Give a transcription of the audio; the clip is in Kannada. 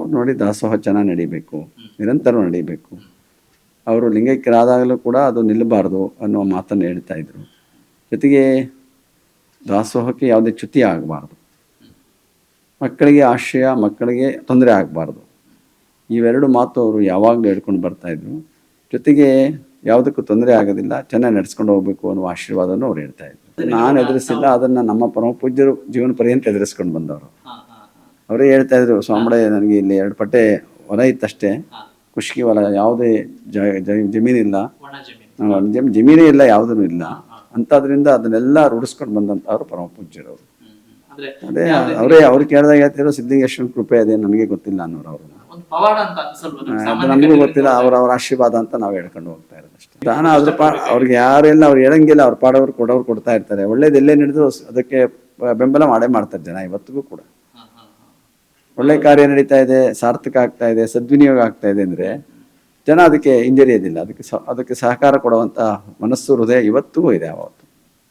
ಅವ್ರು ನೋಡಿ ದಾಸೋಹ ಚೆನ್ನಾಗಿ ನಡೀಬೇಕು, ನಿರಂತರ ನಡೀಬೇಕು. ಅವರು ಲಿಂಗೈಕ್ಯರಾದಾಗಲೂ ಕೂಡ ಅದು ನಿಲ್ಲಬಾರ್ದು ಅನ್ನುವ ಮಾತನ್ನು ಹೇಳ್ತಾ ಇದ್ರು. ಜೊತೆಗೆ ದಾಸೋಹಕ್ಕೆ ಯಾವುದೇ ಚ್ಯುತಿ ಆಗಬಾರ್ದು, ಮಕ್ಕಳಿಗೆ ಆಶ್ರಯ, ಮಕ್ಕಳಿಗೆ ತೊಂದರೆ ಆಗಬಾರ್ದು. ಇವೆರಡು ಮಾತು ಅವರು ಯಾವಾಗಲೂ ಹೇಳ್ಕೊಂಡು ಬರ್ತಾಯಿದ್ರು. ಜೊತೆಗೆ ಯಾವುದಕ್ಕೂ ತೊಂದರೆ ಆಗೋದಿಲ್ಲ, ಚೆನ್ನಾಗಿ ನಡೆಸ್ಕೊಂಡು ಹೋಗಬೇಕು ಅನ್ನುವ ಆಶೀರ್ವಾದನೂ ಅವ್ರು ಹೇಳ್ತಾ ಇದ್ರು. ನಾನು ಎದುರಿಸಿಲ್ಲ, ಅದನ್ನು ನಮ್ಮ ಪರಮ ಪೂಜ್ಯರು ಜೀವನ ಪರ್ಯಂತ ಎದುರಿಸ್ಕೊಂಡು ಬಂದವರು. ಅವರೇ ಹೇಳ್ತಾ ಇದ್ರು, ಸ್ವಾಮಿಗಳೇ ನನಗೆ ಇಲ್ಲಿ 2 ಪಟ್ಟೆ ಹೊಲ ಇತ್ತಷ್ಟೇ, ಖುಷ್ಕಿ ಹೊಲ, ಯಾವುದೇ ಜಮೀನಿಲ್ಲ, ಜಮೀನೇ ಇಲ್ಲ, ಯಾವುದೂ ಇಲ್ಲ. ಅಂಥದ್ರಿಂದ ಅದನ್ನೆಲ್ಲ ರೂಢಿಸ್ಕೊಂಡು ಬಂದಂಥವ್ರು ಪರಮ ಪೂಜ್ಯರವರು. ಅದೇ ಅವ್ರು ಕೇಳಿದಾಗ ಹೇಳ್ತಿರೋ ಸಿದ್ಧಲಿಂಗೇಶ್ವರನ ಕೃಪೆ ಅದೇ, ನನಗೆ ಗೊತ್ತಿಲ್ಲ ಅನ್ನೋರು. ಅವರು ಅದು ನಮಗೂ ಗೊತ್ತಿಲ್ಲ, ಅವ್ರ ಆಶೀರ್ವಾದ ಅಂತ ನಾವು ಹೇಳ್ಕೊಂಡು ಹೋಗ್ತಾ ಇರೋದು ಅಷ್ಟೇ. ದಾನ ಅದ್ರ ಅವ್ರಿಗೆ ಯಾರೆಲ್ಲ ಅವ್ರು ಹೇಳಂಗಿಲ್ಲ, ಅವ್ರ ಪಾಡವ್ರು ಕೊಡ್ತಾ ಇರ್ತಾರೆ. ಒಳ್ಳೇದು ಎಲ್ಲೇ ನಡೆದು ಅದಕ್ಕೆ ಬೆಂಬಲ ಮಾಡೇ ಮಾಡ್ತಾರೆ ಜನ ಇವತ್ತಿಗೂ ಕೂಡ. ಒಳ್ಳೆ ಕಾರ್ಯ ನಡೀತಾ ಇದೆ, ಸಾರ್ಥಕ ಆಗ್ತಾ ಇದೆ, ಸದ್ವಿನಿಯೋಗ ಆಗ್ತಾ ಇದೆ ಅಂದರೆ ಜನ ಅದಕ್ಕೆ ಹಿಂಜರಿಯೋದಿಲ್ಲ. ಅದಕ್ಕೆ ಸಹಕಾರ ಕೊಡುವಂಥ ಮನಸ್ಸು, ಹೃದಯ ಇವತ್ತಿಗೂ ಇದೆ.